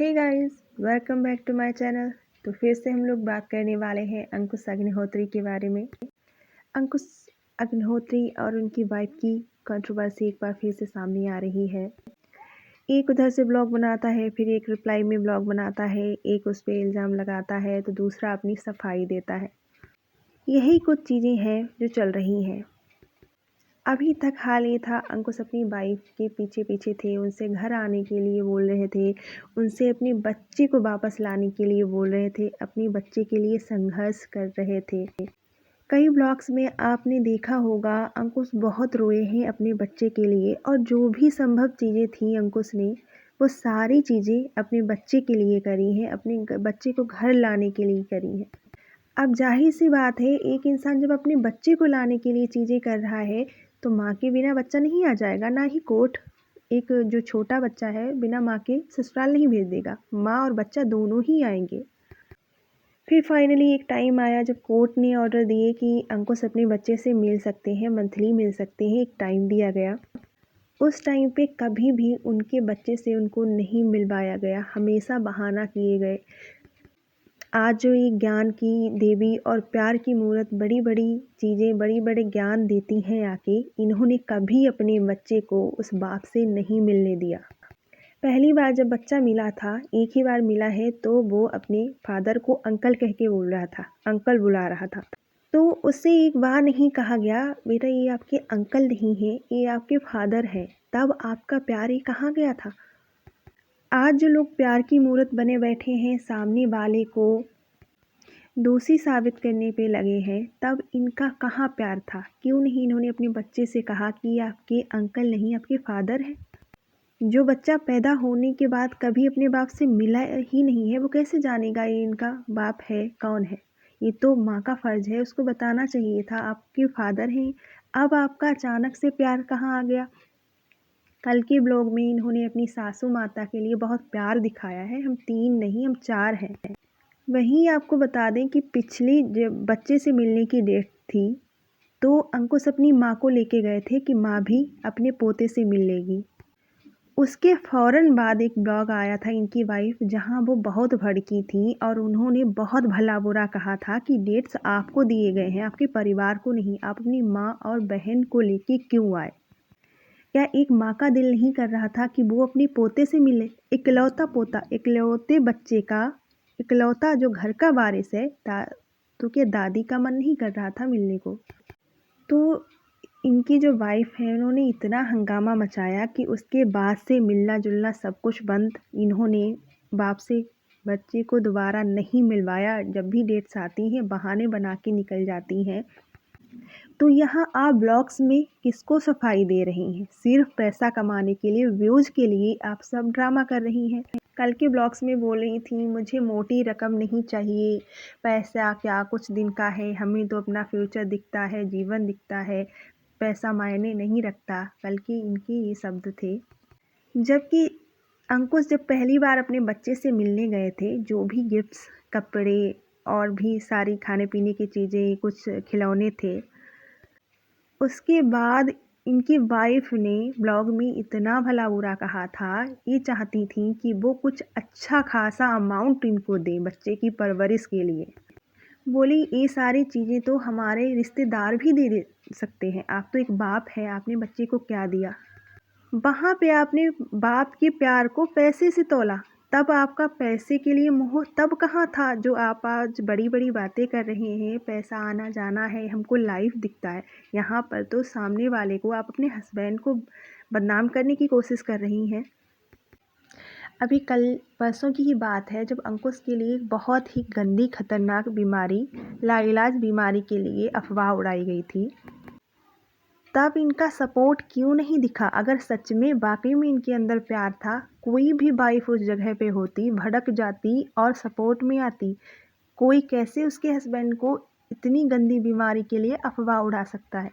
Hey guys, welcome back to my channel. तो फिर से हम लोग बात करने वाले हैं अंकुश अग्निहोत्री के बारे में। अंकुश अग्निहोत्री और उनकी वाइफ की कंट्रोवर्सी एक बार फिर से सामने आ रही है। एक उधर से ब्लॉग बनाता है, फिर एक रिप्लाई में ब्लॉग बनाता है, एक उस पर इल्ज़ाम लगाता है तो दूसरा अपनी सफाई देता है। यही कुछ चीज़ें हैं जो चल रही हैं। अभी तक हाल ये था, अंकुश अपनी वाइफ के पीछे पीछे थे, उनसे घर आने के लिए बोल रहे थे, उनसे अपने बच्चे को वापस लाने के लिए बोल रहे थे, अपने बच्चे के लिए संघर्ष कर रहे थे। कई ब्लॉग्स में आपने देखा होगा अंकुश बहुत रोए हैं अपने बच्चे के लिए, और जो भी संभव चीज़ें थी अंकुश ने वो सारी चीज़ें अपने बच्चे के लिए करी हैं, अपने बच्चे को घर लाने के लिए करी हैं। अब जाहिर सी बात है, एक इंसान जब अपने बच्चे को लाने के लिए चीज़ें कर रहा है तो माँ के बिना बच्चा नहीं आ जाएगा, ना ही कोर्ट एक जो छोटा बच्चा है बिना माँ के ससुराल नहीं भेज देगा। माँ और बच्चा दोनों ही आएंगे। फिर फाइनली एक टाइम आया जब कोर्ट ने ऑर्डर दिए कि अंकुश अपने बच्चे से मिल सकते हैं, मंथली मिल सकते हैं। एक टाइम दिया गया, उस टाइम पे कभी भी उनके बच्चे से उनको नहीं मिलवाया गया, हमेशा बहाना किए गए। आज जो ये ज्ञान की देवी और प्यार की मूरत बड़ी बड़ी चीज़ें, बड़ी बड़े ज्ञान देती हैं आके, इन्होंने कभी अपने बच्चे को उस बाप से नहीं मिलने दिया। पहली बार जब बच्चा मिला था, एक ही बार मिला है, तो वो अपने फादर को अंकल कह के बोल रहा था, अंकल बुला रहा था। तो उससे एक बार नहीं कहा गया बेटा ये आपके अंकल नहीं है, ये आपके फादर है। तब आपका प्यार ये कहाँ गया था? आज जो लोग प्यार की मूरत बने बैठे हैं, सामने वाले को दोषी साबित करने पे लगे हैं, तब इनका कहाँ प्यार था? क्यों नहीं इन्होंने अपने बच्चे से कहा कि ये आपके अंकल नहीं, आपके फादर है? जो बच्चा पैदा होने के बाद कभी अपने बाप से मिला ही नहीं है, वो कैसे जानेगा ये इनका बाप है, कौन है? ये तो माँ का फ़र्ज़ है, उसको बताना चाहिए था आपके फादर हैं। अब आपका अचानक से प्यार कहाँ आ गया? कल के ब्लॉग में इन्होंने अपनी सासू माता के लिए बहुत प्यार दिखाया है, हम 3 नहीं हम 4 हैं। वहीं आपको बता दें कि पिछली जब बच्चे से मिलने की डेट थी, तो अंकुश अपनी माँ को लेके गए थे कि माँ भी अपने पोते से मिल लेगी। उसके फ़ौरन बाद एक ब्लॉग आया था इनकी वाइफ, जहाँ वो बहुत भड़की थी और उन्होंने बहुत भला बुरा कहा था कि डेट्स आपको दिए गए हैं, आपके परिवार को नहीं। आप अपनी माँ और बहन को लेके क्यों आए? क्या एक माँ का दिल नहीं कर रहा था कि वो अपने पोते से मिले? इकलौता पोता, इकलौते बच्चे का, इकलौता जो घर का वारिस है, तो क्या दादी का मन नहीं कर रहा था मिलने को? तो इनकी जो वाइफ है, उन्होंने इतना हंगामा मचाया कि उसके बाद से मिलना जुलना सब कुछ बंद। इन्होंने बाप से बच्चे को दोबारा नहीं मिलवाया। जब भी डेट्स आती हैं बहाने बना के निकल जाती हैं। तो यहाँ आप ब्लॉग्स में किसको सफाई दे रही हैं? सिर्फ पैसा कमाने के लिए, व्यूज़ के लिए आप सब ड्रामा कर रही हैं। कल के ब्लॉग्स में बोल रही थी मुझे मोटी रकम नहीं चाहिए, पैसा क्या कुछ दिन का है, हमें तो अपना फ्यूचर दिखता है, जीवन दिखता है, पैसा मायने नहीं रखता। कल के इनके ये शब्द थे। जबकि अंकुश जब पहली बार अपने बच्चे से मिलने गए थे, जो भी गिफ्ट्स, कपड़े और भी सारी खाने पीने की चीज़ें, कुछ खिलौने थे, उसके बाद इनकी वाइफ ने ब्लॉग में इतना भला बुरा कहा था, ये चाहती थी कि वो कुछ अच्छा खासा अमाउंट इनको दें बच्चे की परवरिश के लिए। बोली ये सारी चीज़ें तो हमारे रिश्तेदार भी दे सकते हैं, आप तो एक बाप है, आपने बच्चे को क्या दिया? वहाँ पे आपने बाप के प्यार को पैसे से तोला। तब आपका पैसे के लिए मोह तब कहाँ था जो आप आज बड़ी बड़ी बातें कर रहे हैं, पैसा आना जाना है, हमको लाइफ दिखता है। यहाँ पर तो सामने वाले को, आप अपने हस्बैंड को बदनाम करने की कोशिश कर रही हैं। अभी कल परसों की ही बात है जब अंकुश के लिए बहुत ही गंदी खतरनाक बीमारी, लाइलाज बीमारी के लिए अफवाह उड़ाई गई थी। तब इनका सपोर्ट क्यों नहीं दिखा? अगर सच में वाकई में इनके अंदर प्यार था, कोई भी वाइफ उस जगह पे होती, भड़क जाती और सपोर्ट में आती। कोई कैसे उसके हस्बैंड को इतनी गंदी बीमारी के लिए अफवाह उड़ा सकता है?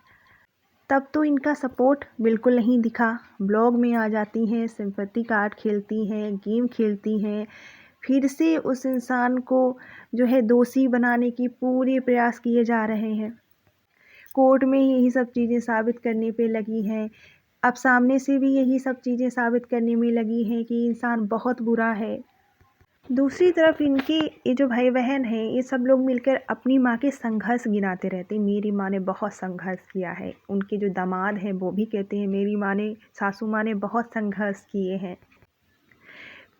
तब तो इनका सपोर्ट बिल्कुल नहीं दिखा। ब्लॉग में आ जाती हैं, सिंपैथी कार्ड खेलती हैं, गेम खेलती हैं, फिर से उस इंसान को जो है दोषी बनाने की पूरे प्रयास किए जा रहे हैं। कोर्ट में यही सब चीज़ें साबित करने पे लगी हैं। अब सामने से भी यही सब चीज़ें साबित करने में लगी हैं कि इंसान बहुत बुरा है। दूसरी तरफ इनके ये जो भाई बहन हैं, ये सब लोग मिलकर अपनी माँ के संघर्ष गिनाते रहते हैं। मेरी माँ ने बहुत संघर्ष किया है। उनके जो दामाद हैं वो भी कहते हैं मेरी माँ ने, सासू माँ ने बहुत संघर्ष किए हैं।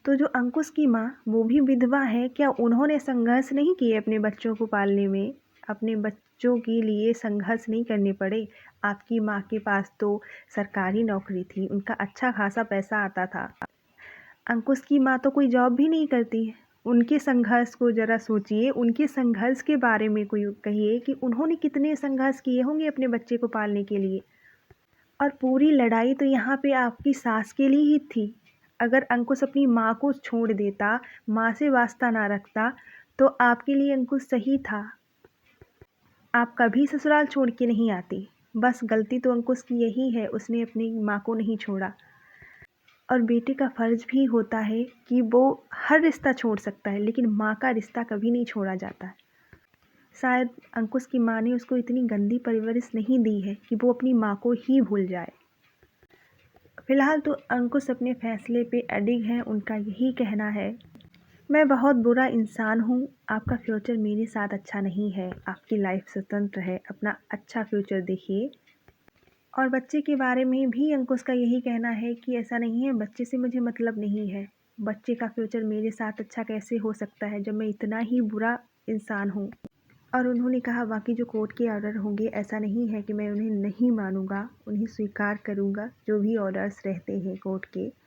तो जो अंकुश की माँ वो भी विधवा है, क्या उन्होंने संघर्ष नहीं किए अपने बच्चों को पालने में? अपने बच्चों के लिए संघर्ष नहीं करने पड़े? आपकी माँ के पास तो सरकारी नौकरी थी, उनका अच्छा खासा पैसा आता था। अंकुश की माँ तो कोई जॉब भी नहीं करती है। उनके संघर्ष को ज़रा सोचिए, उनके संघर्ष के बारे में कोई कहिए कि उन्होंने कितने संघर्ष किए होंगे अपने बच्चे को पालने के लिए। और पूरी लड़ाई तो यहाँ पे आपकी सास के लिए ही थी। अगर अंकुश अपनी माँ को छोड़ देता, माँ से वास्ता ना रखता, तो आपके लिए अंकुश सही था। आप कभी ससुराल छोड़ के नहीं आती। बस गलती तो अंकुश की यही है, उसने अपनी माँ को नहीं छोड़ा। और बेटे का फ़र्ज़ भी होता है कि वो हर रिश्ता छोड़ सकता है, लेकिन माँ का रिश्ता कभी नहीं छोड़ा जाता है। शायद अंकुश की माँ ने उसको इतनी गंदी परवरिश नहीं दी है कि वो अपनी माँ को ही भूल जाए। फ़िलहाल तो अंकुश अपने फ़ैसले पे अडिग हैं। उनका यही कहना है, मैं बहुत बुरा इंसान हूँ, आपका फ्यूचर मेरे साथ अच्छा नहीं है, आपकी लाइफ स्वतंत्र है, अपना अच्छा फ्यूचर देखिए। और बच्चे के बारे में भी अंकुश का यही कहना है कि ऐसा नहीं है, बच्चे से मुझे मतलब नहीं है। बच्चे का फ्यूचर मेरे साथ अच्छा कैसे हो सकता है जब मैं इतना ही बुरा इंसान हूँ। और उन्होंने कहा बाकी जो कोर्ट के ऑर्डर होंगे, ऐसा नहीं है कि मैं उन्हें नहीं मानूंगा, उन्हें स्वीकार करूंगा, जो भी ऑर्डर्स रहते हैं कोर्ट के।